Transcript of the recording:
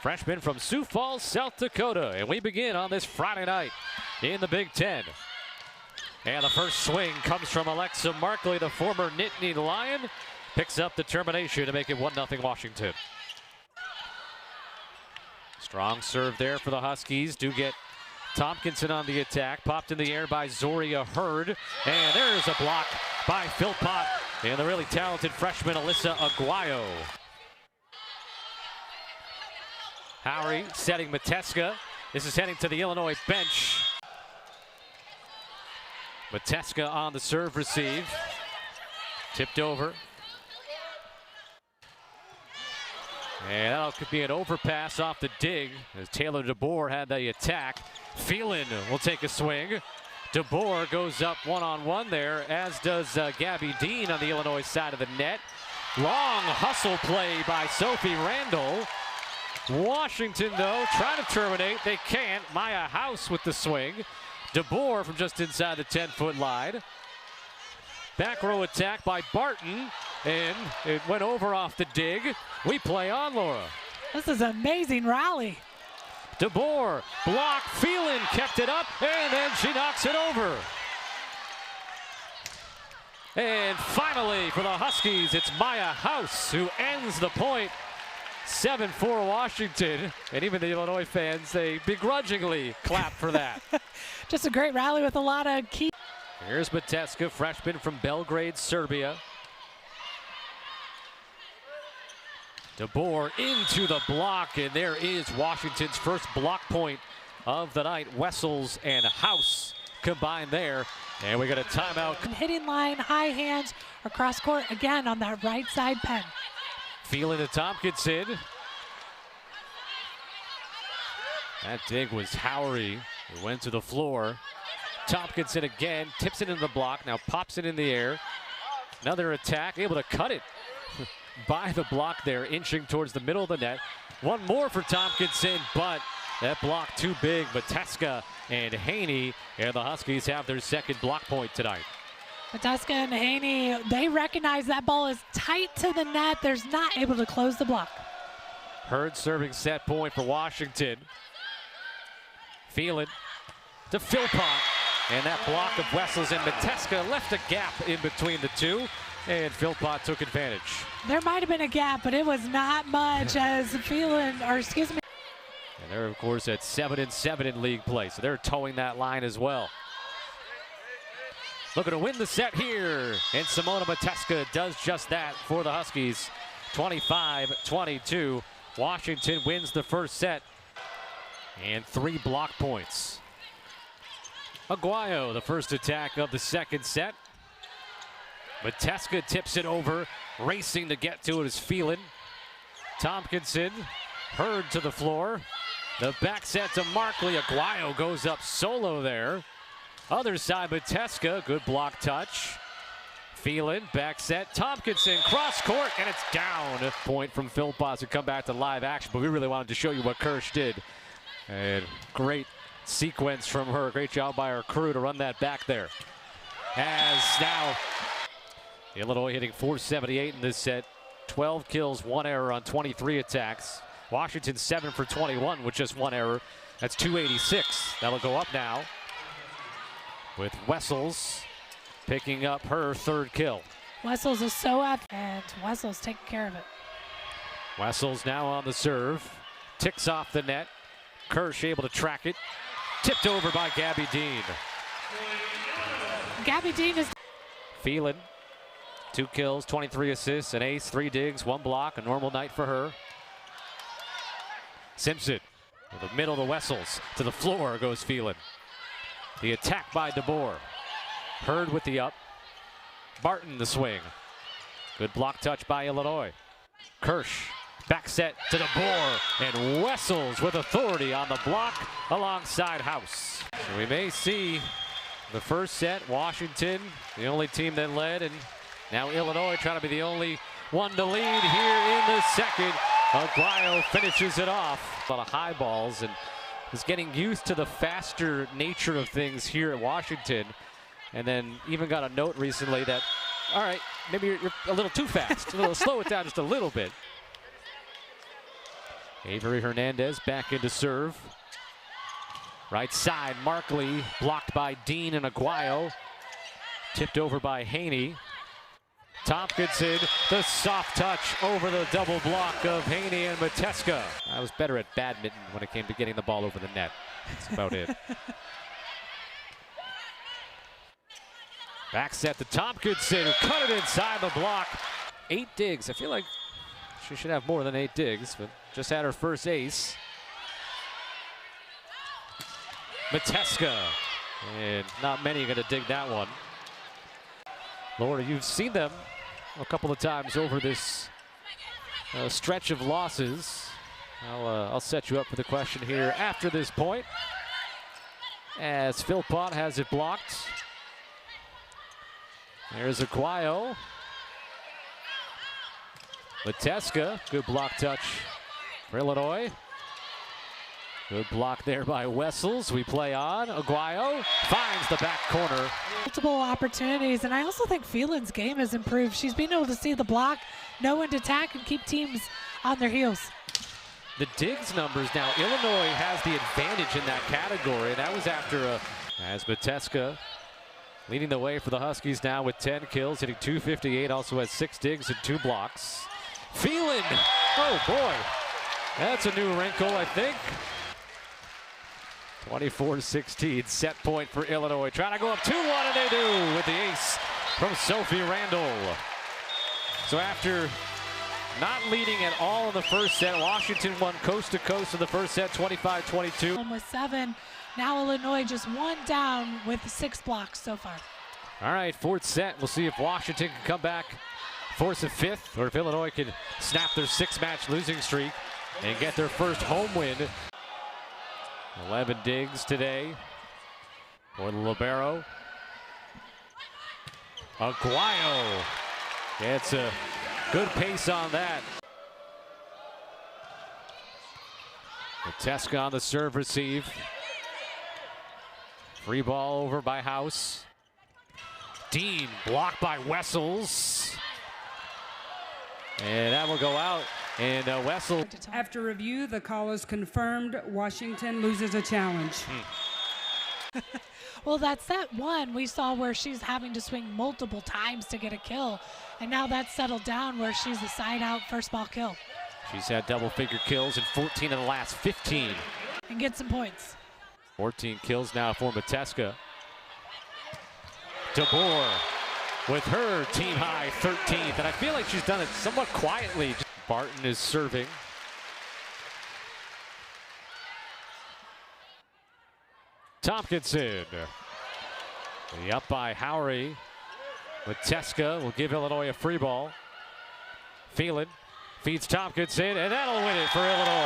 freshman from Sioux Falls, South Dakota. And we begin on this Friday night in the Big Ten. And the first swing comes from Alexa Markley, the former Nittany Lion. Picks up the termination to make it 1-0 Washington. Strong serve there for the Huskies. Do get Tompkinson on the attack. Popped in the air by Zoria Hurd. And there's a block by Philpott and the really talented freshman Alyssa Aguayo. Howery setting Mateska. This is heading to the Illinois bench. Mateska on the serve receive. Tipped over. And that could be an overpass off the dig as Taylor DeBoer had the attack. Phelan will take a swing. DeBoer goes up one-on-one there, as does Gabby Dean on the Illinois side of the net. Long hustle play by Sophie Randall. Washington, though, trying to terminate. They can't. Maya House with the swing. DeBoer from just inside the 10-foot line. Back row attack by Barton, and it went over off the dig. We play on, Laura. This is an amazing rally. DeBoer, block, Phelan kept it up, and then she knocks it over. And finally, for the Huskies, it's Maya House who ends the point. 7-4 Washington, and even the Illinois fans, they begrudgingly clap for that. Just a great rally with a lot of key. Here's Mateska, freshman from Belgrade, Serbia. DeBoer into the block, and there is Washington's first block point of the night. Wessels and House combined there, and we got a timeout. Hitting line, high hands, across court again on that right side pen. Phelan to Tompkinson. That dig was Howery, who went to the floor. Tompkinson again, tips it into the block, now pops it in the air. Another attack, able to cut it by the block there, inching towards the middle of the net. One more for Tompkinson, but that block too big. Mateska and Haney, and the Huskies have their second block point tonight. Mateska and Haney, they recognize that ball is tight to the net. They're not able to close the block. Hurd serving set point for Washington. Phelan to Philpott. And that block of Wessels and Mateska left a gap in between the two, and Philpott took advantage. There might have been a gap, but it was not much as Phelan, or excuse me. And they're, of course, at 7-7 in league play, so they're towing that line as well. Looking to win the set here, and Simona Mateska does just that for the Huskies. 25-22. Washington wins the first set, and 3 block points. Aguayo, the first attack of the second set. Mateska tips it over. Racing to get to it is Phelan. Tompkinson, Hurd to the floor. The back set to Markley. Aguayo goes up solo there. Other side, Mateska, good block touch. Phelan, back set. Tompkinson, cross court, and it's down. Point from Philpott to come back to live action, but we really wanted to show you what Kirsch did. And great sequence from her. Great job by her crew to run that back there. As now Illinois hitting .478 in this set. 12 kills, 1 error on 23 attacks. Washington 7 for 21 with just 1 error. That's .286. That'll go up now with Wessels picking up her 3rd kill. Wessels is so up, and Wessels taking care of it. Wessels now on the serve. Ticks off the net. Kirsch able to track it. Tipped over by Gabby Dean. Gabby Dean is... Phelan, 2 kills, 23 assists, an ace, 3 digs, 1 block, a normal night for her. Simpson, with the middle to Wessels. To the floor goes Phelan. The attack by DeBoer. Hurd with the up. Barton the swing. Good block touch by Illinois. Kirsch. Back set to DeBoer, and Wessels with authority on the block alongside House. So we may see the first set, Washington, the only team that led, and now Illinois trying to be the only one to lead here in the second. Aguayo finishes it off. A lot of high balls, and is getting used to the faster nature of things here at Washington. And then even got a note recently that, all right, maybe you're a little too fast. A little slow it down just a little bit. Avery Hernandez back into serve. Right side, Markley blocked by Dean and Aguayo. Tipped over by Haney. Tompkinson, the soft touch over the double block of Haney and Mateska. I was better at badminton when it came to getting the ball over the net. That's about it. Back set to Tompkinson, who cut it inside the block. 8 digs. I feel like she should have more than 8 digs, but just had her first ace. Mateska, and not many are going to dig that one. Laura, you've seen them a couple of times over this stretch of losses. I'll set you up for the question here after this point, as Philpott has it blocked. There's Aguayo. Mateska, good block touch for Illinois. Good block there by Wessels. We play on. Aguayo finds the back corner. Multiple opportunities, and I also think Phelan's game has improved. She's been able to see the block, know when to attack, and keep teams on their heels. The digs numbers now, Illinois has the advantage in that category. That was after as Mateska leading the way for the Huskies now with 10 kills, hitting .258, also has 6 digs and 2 blocks. Phelan, oh boy, that's a new wrinkle, I think. 24-16, set point for Illinois. Trying to go up 2-1, and they do with the ace from Sophie Randall. So after not leading at all in the first set, Washington won coast to coast in the first set, 25-22. With 7, now Illinois just 1 down with 6 blocks so far. All right, 4th set. We'll see if Washington can come back, force a 5th, or if Illinois can snap their 6-match losing streak and get their first home win. 11 digs today for the libero. Aguayo gets a good pace on that. Mateska on the serve receive. Free ball over by House. Dean blocked by Wessels. And that will go out. And Wessel. After review, the call is confirmed. Washington loses a challenge. Well, that set 1 we saw where she's having to swing multiple times to get a kill. And now that's settled down where she's a side out first ball kill. She's had double-figure kills in 14 of the last 15. And get some points. 14 kills now for Mateska. DeBoer with her team high 13th. And I feel like she's done it somewhat quietly. Barton is serving. Tompkinson. The up by Howery. Mateska will give Illinois a free ball. Phelan feeds Tompkinson, and that'll win it for Illinois.